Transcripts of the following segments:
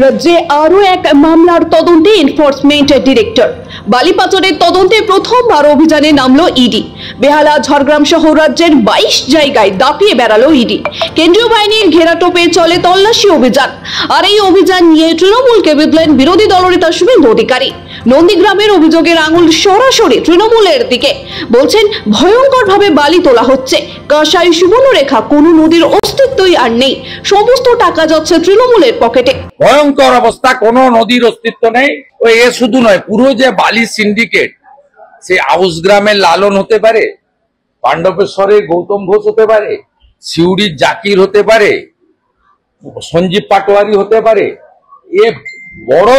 রাজ্যে আরো এক মামলার তদন্তে এনফোর্সমেন্ট ডিরেক্টর। বালি পাচারের তদন্তে প্রথমবার অভিযানে নামলো ইডি। বেহালা, ঝাড়গ্রাম সহ রাজ্যের 22 জায়গায় দাপিয়ে বেড়ালো ইডি। কেন্দ্রীয় বাহিনীর ঘেরাটোপে চলে তল্লাশি অভিযান। আর এই অভিযান নিয়ে তৃণমূলকে বিঁধলেন বিরোধী দলনেতা শুভেন্দু অধিকারী। নন্দীগ্রামের অভিযোগের আঙুল সরাসরি তৃণমূলের দিকে। বলছেন, ভয়ঙ্কর ভাবে বালি তোলা হচ্ছে, কাঁসাই সুবর্ণরেখা কোনো নদীর অস্তিত্বই আর নেই, সমস্ত টাকা যাচ্ছে তৃণমূলের পকেটে। ভয়ঙ্কর অবস্থা, কোনো নদীর অস্তিত্ব নেই। ওই এ শুধু নয়, পুরো যে বালি সিন্ডিকেট, সে আউস গ্রামের লালন হতে পারে, পাণ্ডবেশ্বরের গৌতম ঘোষ হতে পারে, সিউড়ির জাকির হতে পারে, সঞ্জীব পাটোয়ারি হতে পারে। এ বড়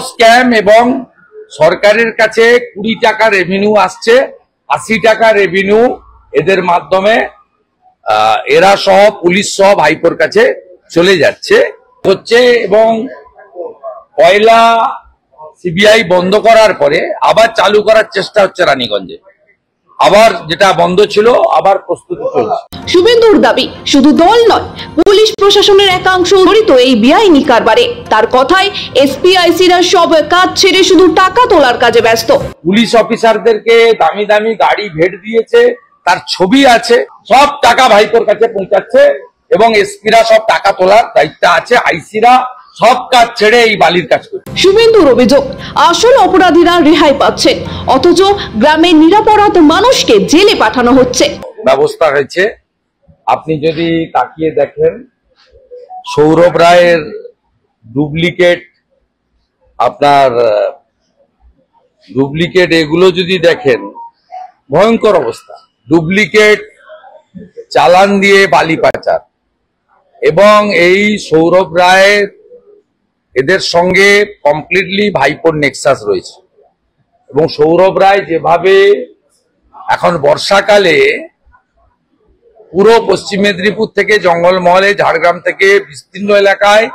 স্ক্যাম এবং সরকারের কাছে 20 টাকা রেভিনিউ আসছে, 80 টাকা রেভিনিউ এদের মাধ্যমে এরা সহ পুলিশ সহ ভাইপোর কাছে চলে যাচ্ছে হচ্ছে। এবং কয়লা সিবিআই বন্ধ করার পরে আবার চালু করার চেষ্টা হচ্ছে রানীগঞ্জে, আবার যেটা বন্ধ ছিল আবার প্রস্তুতি চলছে। শুভেন্দুর দাবি, শুধু দল নয়, পুলিশ প্রশাসনের একাংশ জড়িত এই বেআইনি কারবারে। তার কথায় এসপিআইসিরা সব কাজ ছেড়ে শুধু টাকা তোলার কাজে ব্যস্ত। পুলিশ অফিসারদেরকে দামি দামি গাড়ি ভেট দিয়েছে, তার ছবি আছে, সব টাকা ভাইপোর কাছে পৌঁছাচ্ছে এবং এসপিরা সব টাকা তোলার দায়িত্ব আছে, আইসিরা সব কাজ ছেড়ে এই বালির কাজ করছে। শুভেন্দুর অভিযোগ, আসল অপরাধীরা রেহাই পাচ্ছে, অথচ গ্রামের নিরাপরাধ মানুষকে জেলে পাঠানো হচ্ছে। ব্যবস্থা হয়েছে, আপনি যদি তাকিয়ে দেখেন সৌরভ রায়ের ডুপ্লিকেট, আপনার ডুপ্লিকেট এগুলো যদি দেখেন, ভয়ঙ্কর অবস্থা। ডুপ্লিকেট চালান দিয়ে বালি পাচার, এবং এই সৌরভ রায়ের এদের সঙ্গে কমপ্লিটলি ভাইপোর নেক্সাস রয়েছে। এবং সৌরভ রায় যেভাবে এখন বর্ষাকালে পুরো পশ্চিম মেদিনীপুর থেকে জঙ্গলমহলে, ঝাড়গ্রাম থেকে বিস্তীর্ণ এলাকায়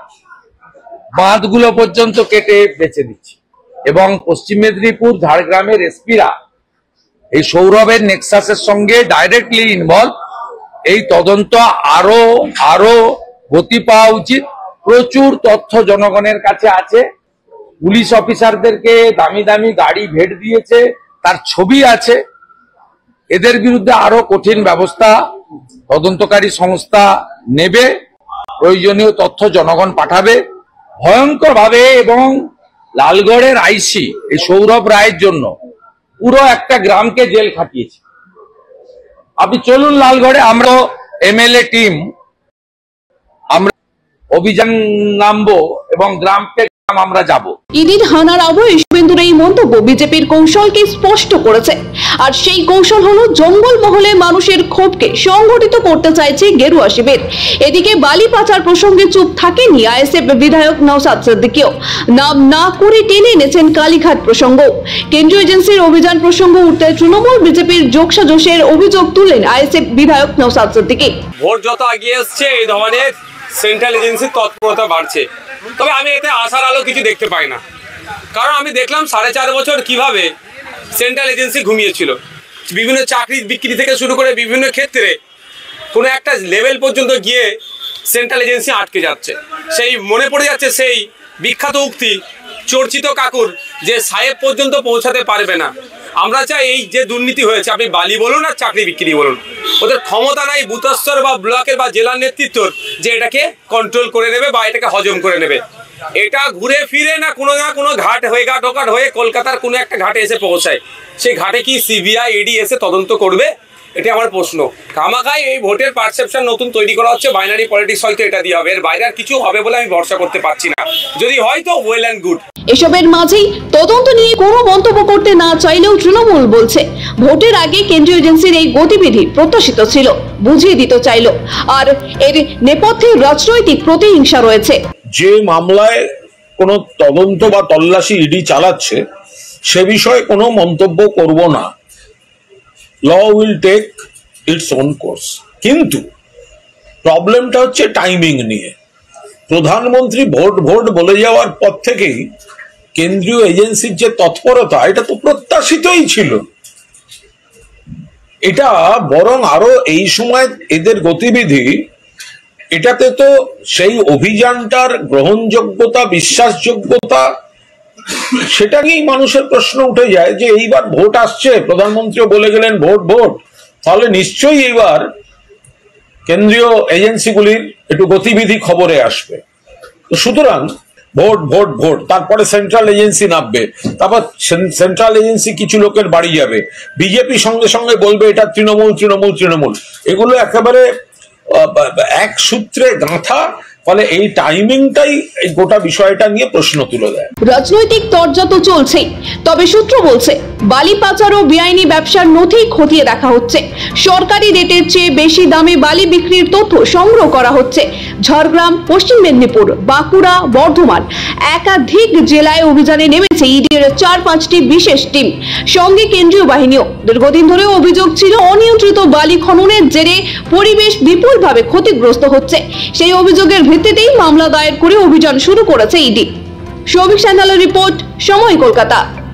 বাঁধগুলো পর্যন্ত কেটে বেচে দিচ্ছে, এবং পশ্চিম মেদিনীপুর ঝাড়গ্রামের এসপিরা এই সৌরভের নেক্সাসের সঙ্গে ডাইরেক্টলি ইনভলভ। এই তদন্ত আরো গতি পাওয়া উচিত। প্রচুর তথ্য জনগণের কাছে আছে। পুলিশ অফিসারদেরকে দামি দামি গাড়ি ভেট দিয়েছে, তার ছবি আছে। এদের বিরুদ্ধে আরো কঠিন ব্যবস্থা তদন্তকারী সংস্থা নেবে, প্রয়োজনীয় তথ্য জনগণ পাঠাবে ভয়ঙ্কর ভাবে। এবং লালগড়ের আইসি এই সৌরভ রায়ের জন্য পুরো একটা গ্রামকে জেল খাটিয়েছে। আপনি চলুন লালগড়ে, আমরা এমএলএ টিম আমরা অভিযান নামবো এবং গ্রামকে আমরা যাব। ইডির হানার আবহে শুভেন্দুর এই মন্তব্য বিজেপির কৌশলকে স্পষ্ট করেছে। আর সেই কৌশল হলো জঙ্গল মহলে মানুষের ক্ষোভকে সংগঠিত করতে চাইছে গেরুয়া শিবির। এদিকে বালি পাচার প্রসঙ্গে চুপ থাকেনি আইএসএফ বিধায়ক নওশাদ সিদ্দিকীও। নাম না করে টেনে এনেছেন কালীঘাট প্রসঙ্গ। কেন্দ্রীয় এজেন্সির অভিযান প্রসঙ্গ উঠতে তৃণমূল বিজেপির যোগসাজশের অভিযোগ তুললেন আইএসএফ বিধায়ক নওশাদ সিদ্দিকী। ভোট যত এগিয়ে আসছে এই ধরনের সেন্ট্রাল এজেন্সির তৎপরতা বাড়ছে, তবে আমি এতে আশার আলো কিছু দেখতে পাই না। কারণ আমি দেখলাম 4.5 বছর কিভাবে সেন্ট্রাল এজেন্সি ঘুমিয়েছিল। বিভিন্ন চাকরি বিক্রি থেকে শুরু করে বিভিন্ন ক্ষেত্রে কোনো একটা লেভেল পর্যন্ত গিয়ে সেন্ট্রাল এজেন্সি আটকে যাচ্ছে। সেই মনে পড়ে যাচ্ছে সেই বিখ্যাত উক্তি চর্চিত কাকুর, যে সাহেব পর্যন্ত পৌঁছাতে পারবে না। আমরা চাই এই যে দুর্নীতি হয়েছে, আপনি বালি বলুন আর চাকরি বিক্রি বলুন, ওদের ক্ষমতা নাই বুথস্তর বা ব্লকের বা জেলার নেতৃত্বর যে এটাকে কন্ট্রোল করে নেবে বা এটাকে হজম করে নেবে। এটা ঘুরে ফিরে না কোনো ঘাট হয়ে ঘাট হয়ে কলকাতার কোনো একটা ঘাটে এসে পৌঁছায়। সেই ঘাটে কি সিবিআই ইডি এসে তদন্ত করবে? এটা আমার প্রশ্ন। কামাখাই এই ভোটের পারসেপশন নতুন তৈরি করা হচ্ছে, বাইনারি পলিটিক্স হয়তো এটা দিয়ে হবে, এর বাইরে আর কিছু হবে বলে আমি ভরসা করতে পারছি না। যদি হয়তো ওয়েল অ্যান্ড গুড। এসবের মাঝেই তদন্ত নিয়ে কোনো মন্তব্য করতে না চাইলেও তৃণমূল বলছে ভোটের আগে কেন্দ্রীয় এজেন্সির এই গতিবিধি প্রত্যাশিত ছিল, বুঝিয়ে দিতে চাইল। আর এর নেপথ্যে রাজনৈতিক প্রতিহিংসা রয়েছে। যে মামলায় কোনো তদন্ত বা তল্লাশি ইডি চালাচ্ছে সে বিষয়ে কোনো মন্তব্য করব না। Law will take its own course. কিন্তু প্রবলেমটা হচ্ছে টাইমিং নিয়ে। প্রধানমন্ত্রী ভোট বলে যাওয়ার পর থেকেই কেন্দ্রীয় এজেন্সির যে তৎপরতা, এটা তো প্রত্যাশিতই ছিল। এটা বরং আরো এই সময় এদের গতিবিধি এটাতে তো সেই অভিযানটার গ্রহণযোগ্যতা, বিশ্বাসযোগ্যতা, সেটা নিয়েই মানুষের প্রশ্ন উঠে যায় যে এইবার ভোট আসছে, প্রধানমন্ত্রীও বলে গেলেন ভোট ভোট, তাহলে নিশ্চয়ই এইবার কেন্দ্রীয় এজেন্সিগুলির একটু গতিবিধি খবরে আসবে। সুতরাং ভোট ভোট ভোট, তারপরে সেন্ট্রাল এজেন্সি নামবে, তারপর সেন্ট্রাল এজেন্সি কিছু লোকের বাড়ি যাবে, বিজেপি সঙ্গে সঙ্গে বলবে এটা তৃণমূল তৃণমূল তৃণমূল। এগুলো একেবারে এক সূত্রে গাঁথা, ফলে এই টাইমিংটাই এই গোটা বিষয়টা নিয়ে প্রশ্ন তুলে দেয়। রাজনৈতিক তরজা তো চলছেই, তবে সূত্র বলছে বালি পাচার ও বেআইনি ব্যবসার নথি খতিয়ে দেখা হচ্ছে। সরকারি রেটের চেয়ে বেশি দামে বালি বিক্রির তথ্য সংগ্রহ করা হচ্ছে। ঝাড়গ্রাম, পশ্চিম মেদিনীপুর, বাঁকুড়া, বর্ধমান একাধিক জেলায় অভিযানে নেমেছে ইডির 4-5টি বিশেষ টিম, সঙ্গে কেন্দ্রীয় বাহিনীও। দীর্ঘদিন ধরে অভিযোগ ছিল অনিয়ন্ত্রিত বালি খননের জেরে পরিবেশ বিপুলভাবে ক্ষতিগ্রস্ত হচ্ছে। সেই অভিযোগের ভিত্তিতেই মামলা দায়ের করে অভিযান শুরু করেছে ইডি। সৌভিক সান্যালের রিপোর্ট, সময়, কলকাতা।